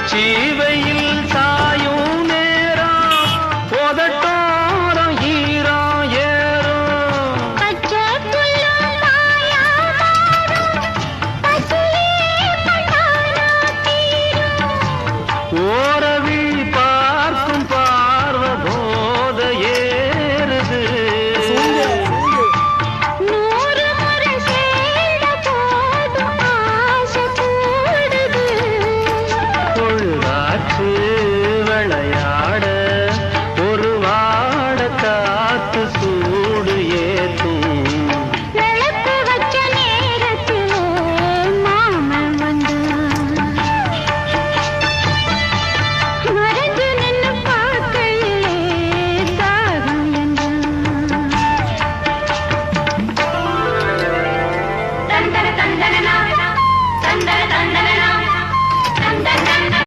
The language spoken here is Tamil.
உச்சிவையில் சாயும் நேரம் போதட்டோரம் ஈரம் ஏறும் பச்சை புல்லும் மாயாமாடும் பசியே கண்டானா தீரும் ஓர